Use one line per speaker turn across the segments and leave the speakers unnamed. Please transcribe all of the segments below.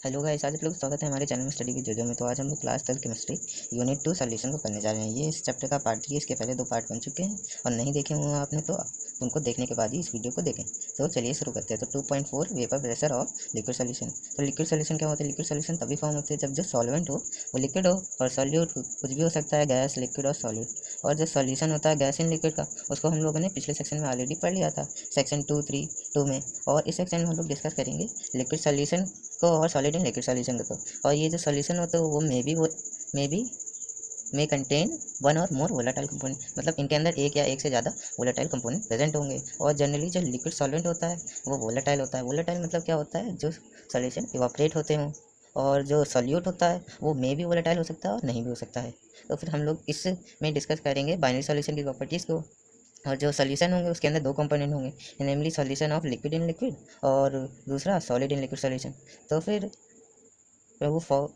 Hello guys, आज आप लोग स्वागत है हमारे चैनल में स्टडी विद जोजो में। तो आज हम लोग क्लास 12 केमिस्ट्री यूनिट 2 सॉल्यूशन को करने जा रहे हैं। ये इस चैप्टर का पार्ट 3। इसके पहले 2 पार्ट बन चुके हैं और नहीं देखे हुए आपने तो उनको देखने के बाद ही इस वीडियो को देखें। तो चलिए शुरू करते हैं। तो 2.4 vapour pressure of liquid solution. तो लिक्विड सॉल्यूशन क्या होता है? लिक्विड सॉल्यूशन तभी फॉर्म होते हैं जब जो सॉल्वेंट हो वो लिक्विड हो, और सॉल्यूट कुछ भी हो सकता है, गैस, लिक्विड और सॉलिड। और जो सॉल्यूशन होता है गैस इन लिक्विड का, उसको हम लोगों ने पिछले सेक्शन में ऑलरेडी पढ़ लिया था, सेक्शन 2.3.2 में। और इस सेक्शन में हम लोग डिस्कस करेंगे लिक्विड सॉल्यूशन को और सॉलिड इन लिक्विड सॉल्यूशन को। और ये जो सॉल्यूशन होता है वो may be may contain one और मोर वोलेटाइल कंपोनेंट, मतलब इनके अंदर एक या एक से ज़्यादा वोलेटाइल कंपोनेंट प्रेजेंट होंगे। और जनरली जो लिक्विड सॉल्वेंट होता है वो वोलेटाइल होता है। वोलेटाइल मतलब क्या होता है? जो सॉल्यूशन इवापरेट होते हों। और जो सॉल्यूट होता है वो मे भी वोलेटाइल हो सकता है और नहीं भी हो सकता है। तो फिर हम लोग इसमें डिस्कस करेंगे बाइनरी सॉल्यूशन की प्रॉपर्टीज़ को। और जो सॉल्यूशन होंगे उसके अंदर 2 कंपोनेंट होंगे, namely solution of liquid in liquid और दूसरा सॉलिड इन लिक्विड सॉल्यूशन। तो फिर वो फॉर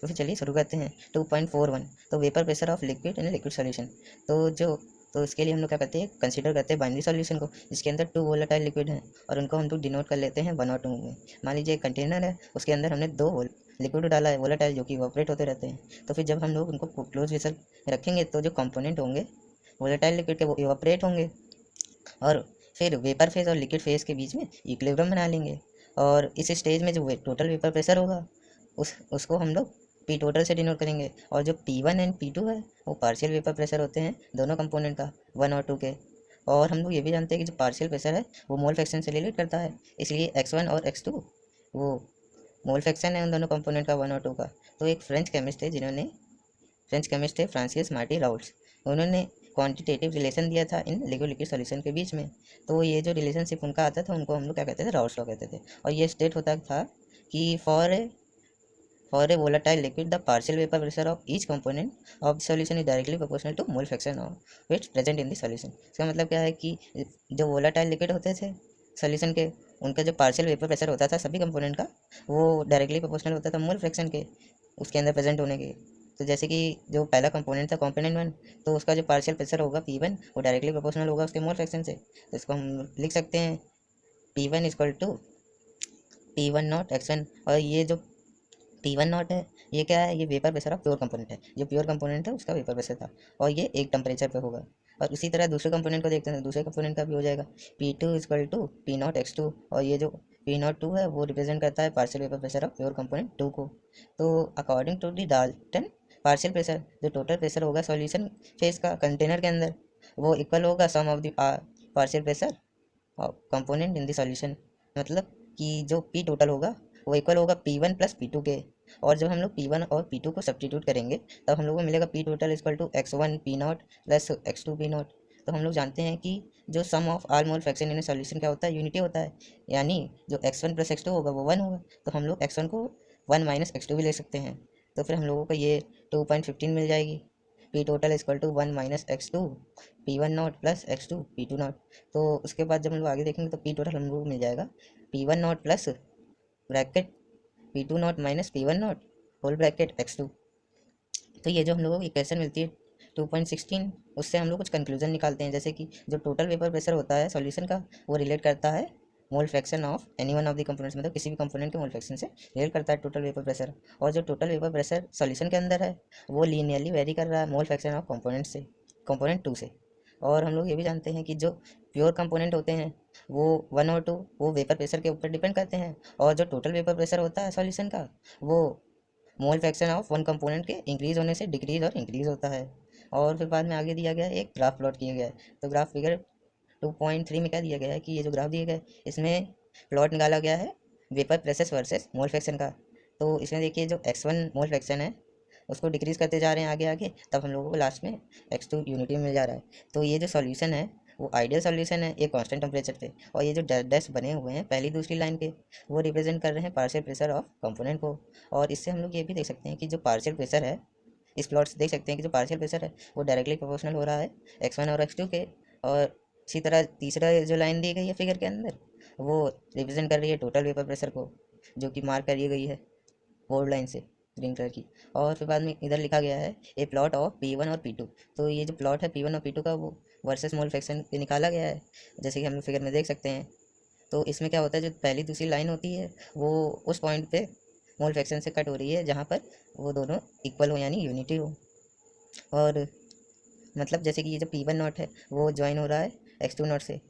तो फिर चलिए शुरू करते हैं। 2.41 तो vapour pressure of liquid in liquid solution. तो इसके लिए हम लोग क्या करते हैं, कंसीडर करते हैं बाइनरी सॉल्यूशन को, जिसके अंदर 2 वोलेटाइल लिक्विड हैं और उनको हम लोग डिनोट कर लेते हैं 1 और 2 में। मान लीजिए एक कंटेनर है, उसके अंदर हमने 2 लिक्विड डाला है वोलेटाइल, जो कि इवापोरेट होते रहते हैं। तो फिर जब हम लोग उनको क्लोज वेसल रखेंगे तो जो कंपोनेंट होंगे वोलेटाइल लिक्विड के वो इवापोरेट होंगे, और फिर वेपर फेज और लिक्विड फेज के बीच में इक्विलिब्रियम बना लेंगे। और इस स्टेज में जो टोटल वेपर प्रेशर होगा उसको हम लोग पी टोटल से डिनोट करेंगे। और जो P1 एंड P2 है वो पार्शियल वेपर प्रेशर होते हैं दोनों कंपोनेंट का, 1 और 2 के। और हम लोग ये भी जानते हैं कि जो पार्शियल प्रेशर है वो मोल फ्रैक्शन से रिलेट करता है, इसलिए x1 और x2 वो मोल फ्रैक्शन है उन दोनों कंपोनेंट का, 1 और 2 का। तो एक फ्रेंच केमिस्ट थे फ्रांसिस मार्टी राउल्स, उन्होंने क्वांटिटेटिव रिलेशन दिया था इन लिक्विड लिक्विड सॉल्यूशन के बीच में। तो ये जो रिलेशनशिप उनका आता था उनको हम लोग क्या कहते थे, राउल्स लॉ कहते थे। और ये स्टेट होता था कि for a volatile liquid the partial vapor pressure of each component of the solution is directly proportional to mole fraction of which present in the solution। इसका मतलब क्या है कि जो volatile liquid होते थे सॉल्यूशन के, उनका जो पार्शियल वेपर प्रेशर होता था सभी कंपोनेंट का, वो डायरेक्टली प्रोपोर्शनल होता था मोल फ्रैक्शन के उसके अंदर प्रेजेंट होने के। तो जैसे कि जो पहला कंपोनेंट था कंपोनेंट 1, तो उसका जो पार्शियल प्रेशर होगा P1 वो डायरेक्टली प्रोपोर्शनल होगा उसके मोल फ्रैक्शन से। तो इसको हम लिख सकते हैं P1 equal to P1 not x1। और ये जो T1 नॉट है ये क्या है? ये vapour pressure of pure component है, जो प्योर कंपोनेंट है उसका वेपर प्रेशर था, और ये एक टेम्परेचर पे होगा। और उसी तरह दूसरे कंपोनेंट को देखते हैं, दूसरे कंपोनेंट का भी हो जाएगा P2 equal to P not x2। और ये जो P02 है वो रिप्रेजेंट करता है partial vapour pressure of pure component 2 को। तो according to the Dalton partial pressure, जो टोटल प्रेशर होगा सॉल्यूशन फेज का कंटेनर के अंदर, वो इक्वल होगा sum of the partial pressure component in the solution. मतलब कि जो पी टोटल होगा वो इक्वल होगा P1 प्लस P2 के। और जब हम लोग P1 और P2 को सब्स्टिट्यूट करेंगे तब हम लोग को मिलेगा P total equal to x1 P naught plus x2 P naught. तो हम लोग जानते हैं कि जो sum of all mole fraction in solution क्या होता है, यूनिटी होता है। यानी जो x1 प्लस x2 होगा वो 1 होगा, तो हम लोग x1 को 1 माइनस x2 भी ले सकते हैं। तो फिर हम लोगों को ये 2.15 मिल जाएगी। P total equal to 1 minus x2 P1 not plus x2 P2 not. तो उसके बाद जब हम लोग आगे देखेंगे तो पी टोटल हम लोग को मिल जाएगा P1 not plus bracket P2 not minus P1 not whole bracket x2। तो ये जो हम लोगों को इक्वेशन मिलती है 2.16, उससे हम लोग कुछ कंक्लूजन निकालते हैं, जैसे कि जो टोटल वेपर प्रेशर होता है सॉल्यूशन का वो रिलेट करता है mole fraction of any one of the components, मतलब किसी भी कंपोनेंट के मोल फ्रैक्शन से रिलेट करता है टोटल वेपर प्रेशर। और जो टोटल वेपर प्रेशर सॉल्यूशन के अंदर है वो लीनियरली वेरी कर रहा है मोल फ्रैक्शन ऑफ कंपोनेंट 2 से। और हम लोग ये भी जानते हैं कि जो प्योर कंपोनेंट होते हैं वो 1 और 2 वो वेपर प्रेशर के ऊपर डिपेंड करते हैं, और जो टोटल वेपर प्रेशर होता है सॉल्यूशन का वो mole fraction of one component के इंक्रीज होने से डिक्रीज और इंक्रीज होता है। और फिर बाद में आगे दिया गया है, एक ग्राफ प्लॉट किया गया है। तो ग्राफ फिगर 2.3 में क्या दिया गया है कि ये जो ग्राफ दिया गया है इसमें प्लॉट निकाला गया है vapour pressure versus mole fraction का। तो इसमें देखिए जो x1 मोल फ्रैक्शन है उसको डिक्रीज करते जा रहे हैं आगे आगे, तब हम लोगों को लास्ट में x2 यूनिटी में मिल जा रहा है। तो ये जो सॉल्यूशन है वो आइडियल सॉल्यूशन है एक कांस्टेंट टेम्परेचर पे। और ये जो डैश बने हुए हैं पहली दूसरी लाइन के वो रिप्रेजेंट कर रहे हैं पार्शियल प्रेशर ऑफ कंपोनेंट को। और इससे हम लोग ये भी देख सकते हैं कि जो पार्शियल प्रेशर है, इस प्लॉट से देख सकते हैं कि जो पार्शियल प्रेशर है वो डायरेक्टली प्रोपोर्शनल हो रहा है x1 और x2 के। और इसी तरह तीसरा जो लाइन दी गई है फिगर के अंदर वो रिप्रेजेंट कर रही है टोटल वेपर प्रेशर को, जो कि मार्क करी गई है बोल्ड लाइन से ग्रीन कलर की। और फिर बाद में इधर लिखा गया है ए प्लॉट ऑफ P1 और P2। तो ये जो प्लॉट है P1 और P2 का वो वर्सेस मोल फ्रैक्शन पे निकाला गया है, जैसे कि हम फिगर में देख सकते हैं। तो इसमें क्या होता है, जो पहली दूसरी लाइन होती है वो उस पॉइंट पे मोल फ्रैक्शन से कट हो रही है जहाँ पर वो दोनों इक्वल हो यानी यूनिटी हो। और मतलब जैसे कि ये जो P1 नॉट है वो ज्वाइन हो रहा है X2 नॉट से,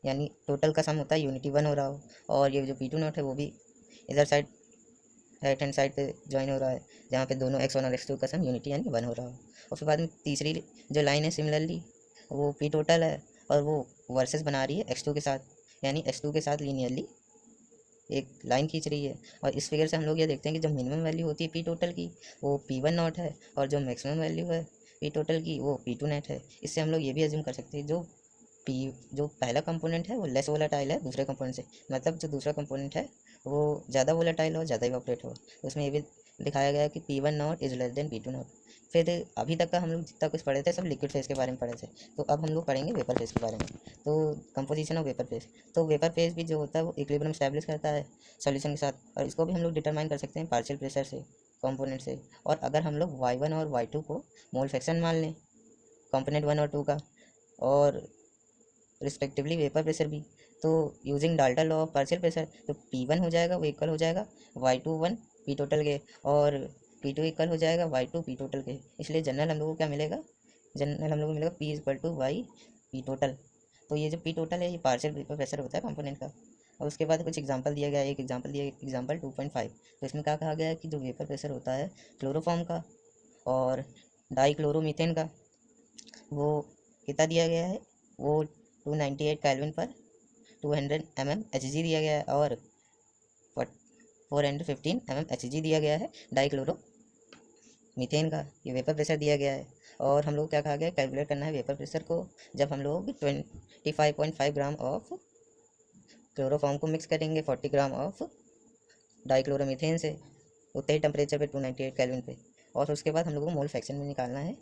यानी टोटल का सम होता है यूनिटी 1 हो रहा हो, और ये जो P2 नॉट है वो भी इधर साइड राइट हैंड साइड पे ज्वाइन हो रहा है जहाँ पे दोनों X1 और X2 का सम यूनिटी यानी 1 हो रहा हो। और फिर बाद में तीसरी जो लाइन है सिमिलरली वो P टोटल है और वो वर्सेस बना रही है X2 के साथ, यानी X2 के साथ लीनियरली एक लाइन खींच रही है। और इस फिगर से हम लोग ये देखते हैं कि जो मिनिमम वैल्यू होती है P टोटल की वो P1 नॉट है, और जो मैक्सिमम वैल्यू है P टोटल की वो P2 नेट है। इससे हम लोग ये भी अज्यूम कर सकते हैं जो पहला कंपोनेंट है वो लेस वोलेटाइल है दूसरे कंपोनेंट से, मतलब जो दूसरा कंपोनेंट है वो ज़्यादा वोलेटाइल हो, ज़्यादा इवापोरेट हो। तो उसमें ये भी दिखाया गया है कि P1 not is less than P2 not. फिर अभी तक का हम लोग जितना कुछ पढ़े थे सब लिक्विड फेज के बारे में पढ़े थे, तो अब हम लोग पढ़ेंगे वेपर फेज के बारे में। तो कंपोजिशन ऑफ वेपर फेज, तो वेपर फेज भी जो होता है वो इक्विलिब्रियम स्टैब्लिश करता है सॉल्यूशन के साथ, और इसको भी हम लोग डिटरमाइन कर सकते हैं पार्शियल प्रेशर से, कंपोनेंट से। और अगर हम लोग y1 और y2 को मोल फ्रैक्शन मान लें कंपोनेंट 1 और 2 का, और रिस्पेक्टिवली वेपर प्रेशर भी, तो using Dalton law of partial pressure तो P1 हो जाएगा वो इक्वल हो जाएगा y21 P टोटल के, और P2 इक्वल हो जाएगा y2 P टोटल के। इसलिए जनरल हम लोग को क्या मिलेगा, जनरल हम लोग को मिलेगा P equal to Y P total. तो ये जो P टोटल है ये पार्शियल वेपर प्रेशर होता है कंपोनेंट का। और उसके बाद कुछ एग्जांपल दिया गया है, एक एग्जांपल दिया एग्जांपल 2.5। तो इसमें क्या कहा गया है कि जो वेपर प्रेशर होता है क्लोरोफॉर्म का और डाइक्लोरोमीथेन का वो कितना दिया गया है, वो 298 केल्विन पर 200 एच जी दिया गया है, और 415 एच जी दिया गया है डाइक्लोरो मीथेन का। ये वेपर प्रेशर दिया गया है। और हम लोग क्या कहा गया, कैलकुलेट करना है वेपर प्रेशर को जब हम लोग 25.5 ग्राम ऑफ क्लोरोफॉर्म को मिक्स करेंगे 40 ग्राम ऑफ डाइक्लोरोमीथेन से, उतने ही टेम्परेचर पे 298 केल्विन पे। और उसके बाद हम लोग को मोल फ्रैक्शन में निकालना है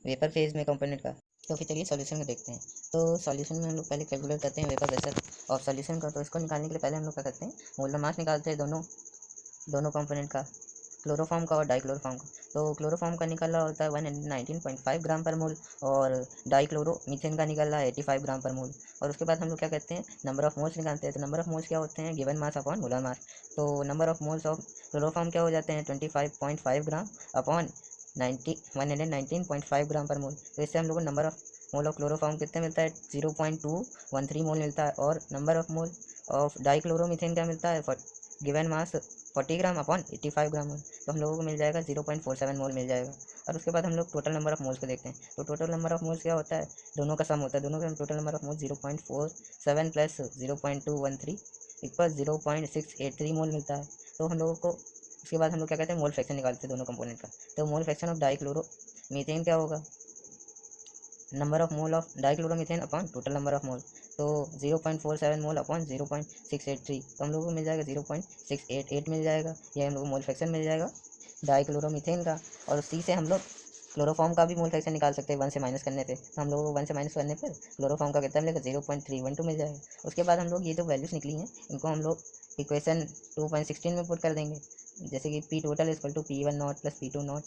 वेपर फेज में कंपोनेंट का। तो फिर चलिए सॉल्यूशन में देखते हैं। तो सॉल्यूशन में हम लोग पहले कैलकुलेट करते हैं वेपर प्रेशर और सॉल्यूशन का। तो इसको निकालने के लिए पहले हम लोग क्या करते हैं, मोलर मास निकालते हैं दोनों कंपोनेंट का, क्लोरोफॉर्म का और डाइक्लोरोफॉर्म का। तो क्लोरोफॉर्म का निकला होता है 119.5 ग्राम पर मोल, और डाइक्लोरोमीथेन का निकल रहा है 85 ग्राम पर मोल। और उसके बाद हम लोग क्या करते हैं, नंबर ऑफ मोल्स निकालते हैं। तो नंबर ऑफ मोल्स क्या होते हैं, given mass upon molar mass. तो number of moles of chloroform क्या हो जाते हैं 25.5 ग्राम अपॉन 119.5 ग्राम पर मोल। तो इससे हम लोग को number of mole of chloroform कितने मिलता है 0.213 मोल मिलता है, और number of mole of dichloromethane क्या मिलता है गिवन मास 40 ग्राम अपॉन 85 ग्राम मोल। तो हम लोगों को मिल जाएगा 0.47 मोल मिल जाएगा। और उसके बाद हम लोग टोटल नंबर ऑफ मोल्स को देखते हैं। तो टोटल नंबर ऑफ मोल्स क्या होता है, दोनों का सम होता है, दोनों का total number of moles 0.47 plus 0.213 equal 0.683 मोल मिलता है। तो हम लोगों को उसके बाद हम लोग क्या कहते हैं, मोल फ्रैक्शन निकालते हैं दोनों कंपोनेंट का। तो mole fraction of dichloro methane क्या होगा, number of mole of dichloromethane upon total number of mole. तो 0.47 मोल अपॉन 0.683, तो हम लोग को मिल जाएगा 0.688 मिल जाएगा। ये हम लोग को मोल फ्रैक्शन मिल जाएगा डाइक्लोरोमीथेन का। और उसी से हम लोग क्लोरोफॉर्म का भी मोल फ्रैक्शन निकाल सकते हैं 1 से माइनस करने पे। तो हम लोगों को 1 से माइनस करने पर क्लोरोफॉर्म का कितना मिलेगा 0.312 मिल जाएगा। उसके बाद हम लोग ये जो वैल्यूज़ निकली हैं इनको हम लोग इक्वेशन 2.16 में पुट कर देंगे, जैसे कि P total equal to P1 not plus P2 not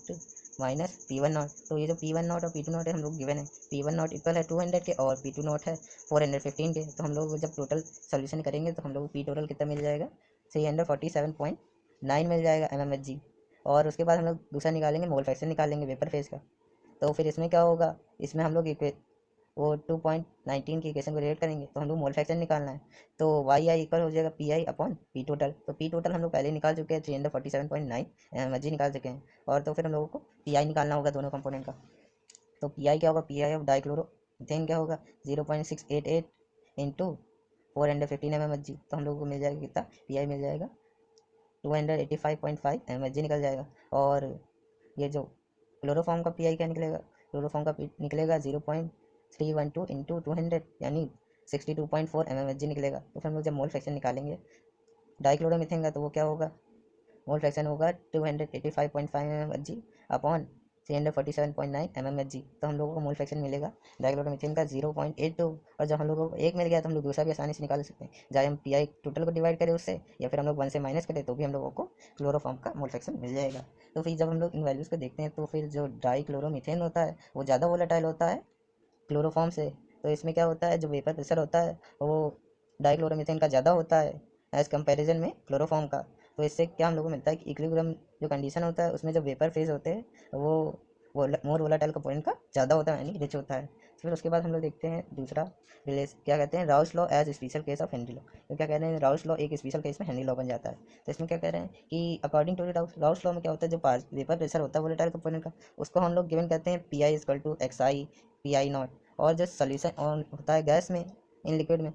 minus P1 not. तो ये जो P1 नॉट और P2 नॉट है हम लोग गिवन है, P1 नॉट इक्वल है 200 के और P2 नॉट है 415 के। तो हम लोग जब टोटल सोल्यूशन करेंगे तो हम लोग P टोटल कितना मिल जाएगा 347.9 मिल जाएगा mmHg। और उसके बाद हम लोग दूसरा निकालेंगे, मोल फ्रैक्शन निकालेंगे वेपर फेज का। तो फिर इसमें क्या होगा, इसमें हम लोग वो 2.19 की इक्वेशन को रिलेट करेंगे, तो हम लोग मोल फ्रैक्शन निकालना है। तो वाई आई इक्वल हो जाएगा P I upon P total. तो पी टोटल हम लोग पहले निकाल चुके हैं 347.9 एमएचजी निकाल चुके हैं। और तो फिर हम लोगों को पी आई निकालना होगा दोनों कंपोनेंट का। तो पी आई क्या होगा, पी आई ऑफ डाइक्लोरोमीथेन क्या होगा 0.688 इंटू 415 एमएचजी। तो हम लोगों को मिल जाएगा कितना, पी आई मिल जाएगा 285.5 एमएचजी निकल जाएगा। और ये जो क्लोरोफॉर्म का पी आई क्या निकलेगा, क्लोरोफॉर्म का निकलेगा 0.312 इंटू 200 यानी 62.4 mmHg निकलेगा। तो फिर हम लोग जब मोल फ्रैक्शन निकालेंगे डाइक्लोरोमीथेन का तो वो क्या होगा, मोल फ्रैक्शन होगा 285.5 mmHg अपॉन 347.9 mmHg। तो हम लोगों को मोल फ्रैक्शन मिलेगा डाइक्लोरोमीथेन का 0.82। और जब हम लोगों को एक मिल गया तो हम लोग दूसरा भी आसानी से निकाल सकते हैं, चाहे हम पी आई टोटल को डिवाइड करें उससे, या फिर हम लोग 1 से माइनस करें तो भी हम लोगों को क्लोरोफॉर्म का मोल फ्रैक्शन मिल जाएगा। तो फिर जब हम लोग इन वैल्यूज़ को देखते हैं तो फिर जो डाइक्लोरोमीथेन होता है वो ज़्यादा वोलेटाइल होता है क्लोरोफॉर्म से। तो इसमें क्या होता है, जो वेपर प्रेशर होता है वो डाइक्लोरोमीथेन का ज़्यादा होता है एज़ कंपैरिजन में क्लोरोफॉर्म का। तो इससे क्या हम लोग को मिलता है कि इक्विलिब्रियम जो कंडीशन होता है उसमें जो वेपर फेज होते हैं वो मोर वोलाटाइल कंपोनेंट का ज़्यादा होता है, यानी रिच होता है। फिर उसके बाद हम लोग देखते हैं दूसरा रिलेशन, क्या कहते हैं, Raoult's law as special case of Henry law. तो क्या कह रहे हैं, राउस लॉ एक स्पेशल केस में हेनरी लॉ बन जाता है। तो इसमें क्या कह रहे हैं कि अकॉर्डिंग टू राउस लॉ में क्या होता है, जो वेपर प्रेशर होता है वोलेटाइल कंपोनेंट का, उसको हम लोग गिवन कहते हैं P I equal to X I P I not. और जो सोल्यूशन ऑन होता है गैस में, इन लिक्विड में,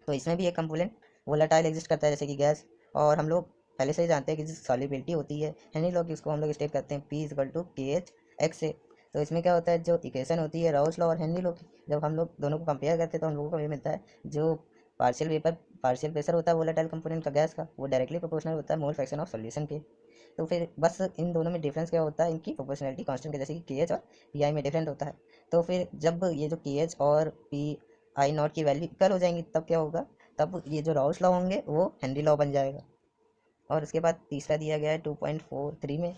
तो इसमें भी एक कंपोनेंट वोलेटाइल एग्जिस्ट करता है जैसे कि गैस। और हम लोग पहले से ही जानते हैं कि जो सॉल्युबिलिटी होती है हेनरी लॉ की, उसको हम लोग स्टेट करते हैं पी इजकल टू के एच एक्स से। तो इसमें क्या होता है, जो इक्वेशन होती है राउस लॉ और हेनरी लॉ की, जब हम लोग दोनों को कंपेयर करते हैं तो हम लोगों को ये मिलता है, जो पार्शियल प्रेशर होता है वोलेटाइल कंपोनेंट का गैस का, वो डायरेक्टली प्रोपोर्शनल होता है मोल फ्रैक्शन ऑफ सॉल्यूशन के। तो फिर बस इन दोनों में डिफरेंस क्या होता है, इनकी प्रोपोर्शनलिटी कांस्टेंट के, जैसे कि के एच और पी आई में डिफरेंट होता है। तो फिर जब ये जो के एच और पी आई नॉट की वैल्यू इक्वल हो जाएंगी तब क्या होगा, तब ये जो राउस लॉ होंगे वो हेनरी लॉ बन जाएगा। और उसके बाद तीसरा दिया गया है 2.43 में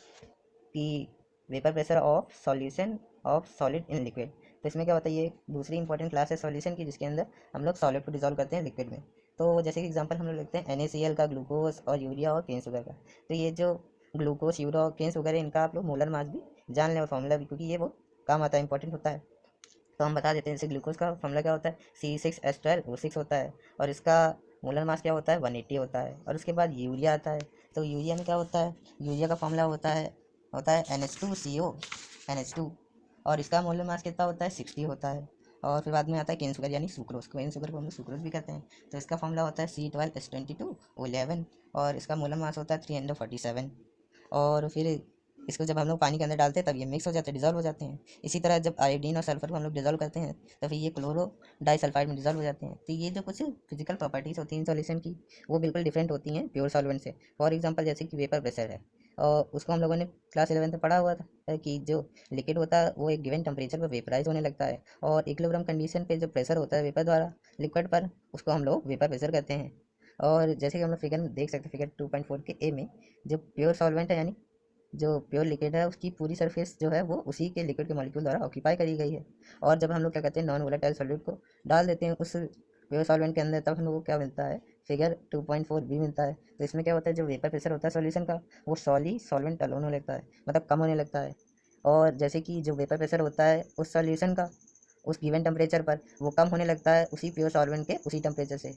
कि vapour pressure of solution of solid in liquid. तो इसमें क्या होता है, ये दूसरी इंपॉर्टेंट क्लास है सॉल्यूशन की, जिसके अंदर हम लोग सॉलिड को डिजोल्व करते हैं लिक्विड में। तो जैसे कि एग्जांपल हम लोग लेते हैं NaCl का, ग्लूकोज और यूरिया और केन शुगर का। तो ये जो ग्लूकोज, यूरिया और केन शुगर है, इनका आप लोग मोलर मास भी जान लें और फॉर्मूला भी, क्योंकि ये बहुत काम आता है, इंपॉर्टेंट होता है। तो हम बता देते हैं, जैसे ग्लूकोज का फॉर्मूला क्या होता है, C6H12 O6 होता है, और इसका मोलर मास क्या होता है, 180 होता है। और उसके बाद यूरिया आता है। तो यूरिया में क्या होता है, यूरिया का फॉर्मूला होता है NH2CO NH2, और इसका मोलर मास कितना होता है, 60 होता है। और फिर बाद में आता है केन शुगर यानी सुक्रोज, केन शुगर को हम लोग सुक्रोज भी कहते हैं। तो इसका फॉर्मूला होता है C12H22O11, और इसका मोलर मास होता है 347। और फिर इसको जब हम लोग पानी के अंदर डालते हैं तब ये मिक्स हो जाते हैं, डिजोल्व हो जाते हैं। इसी तरह जब आयोडीन और सल्फर को हम लोग डिजोल्व करते हैं तो फिर ये क्लोरो डाइसल्फाइड में डिजोल्व हो जाते हैं। तो ये जो कुछ फिजिकल प्रॉपर्टीज़ होती हैं सॉल्यूशन की, वो बिल्कुल डिफरेंट होती हैं प्योर सॉल्वेंट से। फॉर एग्जांपल जैसे कि वेपर प्रेशर है, और उसको हम लोगों ने क्लास 11 में पढ़ा हुआ था कि जो लिक्विड होता है वो एक गिवन टेम्परेचर पर वेपराइज होने लगता है, और इक्विलिब्रियम कंडीशन पे जो प्रेशर होता है वेपर द्वारा लिक्विड पर, उसको हम लोग वेपर प्रेशर कहते हैं। और जैसे कि हम लोग फिगर में देख सकते हैं, फिगर 2.4 के ए में, जो प्योर सॉल्वेंट है यानी जो प्योर लिक्विड है उसकी पूरी सरफेस जो है वो उसी के लिक्विड के मॉलिक्यूल द्वारा ऑक्यूपाई करी गई है। और जब हम लोग क्या कहते हैं, नॉन वोलेटाइल सॉल्यूट को डाल देते हैं उस प्योर सॉल्वेंट के अंदर, तब हम लोग को क्या मिलता है, फिगर 2.4 भी मिलता है। तो इसमें क्या होता है, जो वेपर प्रेशर होता है सॉल्यूशन का, वो सॉल्वेंट अलोन होने लगता है, मतलब कम होने लगता है। और जैसे कि जो वेपर प्रेशर होता है उस सॉल्यूशन का उस गिवन टेम्परेचर पर, वो कम होने लगता है उसी प्योर सॉल्वेंट के उसी टेम्परेचर से।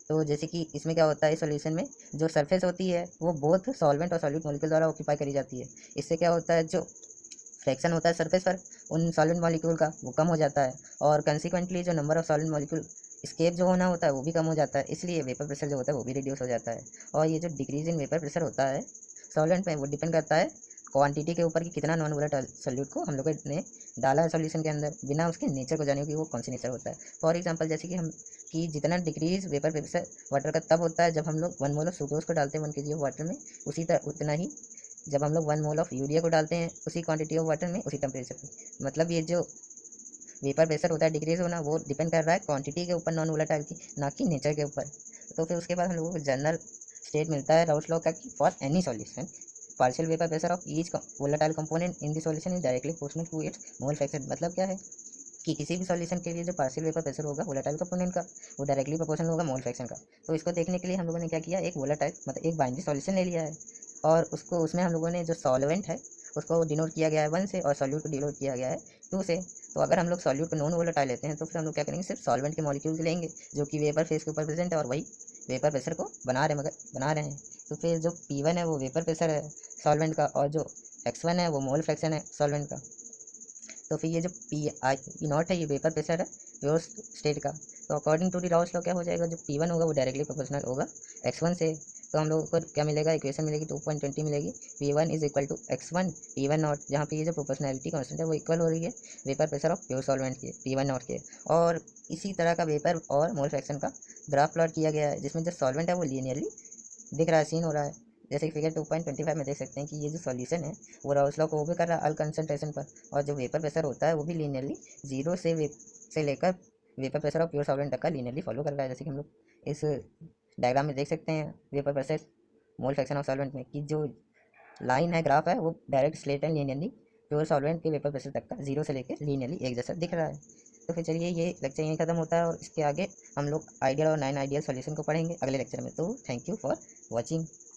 तो जैसे कि इसमें क्या होता है, सॉल्यूशन में जो सरफेस होती है वो बोथ सॉल्वेंट और सॉल्यूट मॉलिक्यूल द्वारा ऑक्यूपाई करी जाती है। इससे क्या होता है, जो फ्रैक्शन होता है सरफेस पर उन सॉल्वेंट मॉलिक्यूल का, वो कम हो जाता है, और कंसिक्वेंटली जो number of solvent molecule escape जो होना होता है वो भी कम हो जाता है, इसलिए वेपर प्रेशर जो होता है वो भी रिड्यूस हो जाता है। और ये जो डिक्रीज इन वेपर प्रेशर होता है सॉल्वेंट में, वो डिपेंड करता है क्वांटिटी के ऊपर कि कितना नॉन वोलेटाइल सॉल्यूट को हम लोग ने डाला है सॉल्यूशन के अंदर, बिना उसके नेचर को जाने कि वो कौन सी नेचर होता है। फॉर एग्जांपल जैसे कि हम कि जितना डिक्रीज वेपर प्रेशर वाटर का तब होता है जब हम लोग 1 मोल ऑफ सुक्रोज को डालते हैं 1 kg ऑफ वाटर में, उसी तरह उतना ही जब हम लोग 1 मोल ऑफ यूरिया को डालते हैं उसी क्वांटिटी ऑफ वाटर में उसी टेम्परेचर पे। मतलब ये जो वेपर प्रेशर होता है डिक्रीज होना, वो डिपेंड कर रहा है क्वांटिटी के ऊपर नॉन वोलेटाइल की, ना कि नेचर के ऊपर। तो फिर उसके बाद हम लोगों को जनरल स्टेट मिलता है राउस लॉ का कि for any solution partial vapour pressure of each volatile component in the solution is directly proportional to its mole fraction. मतलब क्या है कि किसी भी सॉल्यूशन के लिए जो पार्शियल वेपर प्रेशर होगा वोलेटाइल कंपोनेंट का, वो डायरेक्टली प्रोपोर्शनल होगा मोल फ्रैक्शन का। तो इसको देखने के लिए हम लोगों ने क्या किया, एक वोलेटाइल मतलब एक बाइनरी सॉल्यूशन ले लिया है, और उसको उसमें हम लोगों ने जो सॉल्वेंट है उसको डिनोट किया गया है 1 से, और सॉल्यूट को डिनोट किया गया है 2 से। तो अगर हम लोग सॉल्यूट को नॉन वोलेटाइल लेते हैं तो फिर हम लोग क्या करेंगे, सिर्फ सॉल्वेंट के मॉलिक्यूल्स लेंगे जो कि वेपर फेस के ऊपर प्रेजेंट है, और वही वेपर प्रेशर को बना रहे हैं। तो फिर जो P1 है वो वेपर प्रेशर है सॉल्वेंट का, और जो X1 है वो मोल फ्रैक्शन है सॉल्वेंट का। तो फिर ये जो पी नॉट है ये वेपर प्रेशर है प्योर स्टेट का। तो according to the Raoult's law क्या हो जाएगा, जो P1 होगा वो डायरेक्टली प्रोपोर्शनल होगा X1 से। तो हम लोगों को क्या मिलेगा, इक्वेशन मिलेगी 2.20 मिलेगी, P1 is equal to X1 P1 not, जहाँ पे ये जो प्रोपोर्शनैलिटी कांस्टेंट है वो इक्वल हो रही है vapour pressure of pure solvent के P1 नॉट के। और इसी तरह का वेपर और मोल फ्रैक्शन का ग्राफ प्लॉट किया गया है, जिसमें जो सॉल्वेंट है वो लीनियरली दिख रहा है, सीन हो रहा है। जैसे कि फिगर 2.25 में देख सकते हैं कि ये जो सॉल्यूशन है वो राउस लॉ को वो भी कर रहा है अल कंसंट्रेशन पर, और जो वेपर प्रेशर होता है वो भी लीनियरली जीरो से लेकर vapour pressure of pure solvent तक का लीनियरली फॉलो कर रहा है। जैसे कि हम लोग इस डायग्राम में देख सकते हैं vapour pressure mole fraction of solvent में, कि जो लाइन है ग्राफ है वो डायरेक्ट स्लेट है लीनियरली प्योर सॉल्वेंट के वेपर प्रेशर तक का, जीरो से लेकर लीनियरली एक जैसा दिख रहा है। तो फिर चलिए ये लेक्चर यहीं खत्म होता है, और इसके आगे हम लोग आइडियल और नॉन आइडियल सॉल्यूशन को पढ़ेंगे अगले लेक्चर में। तो थैंक यू फॉर वॉचिंग।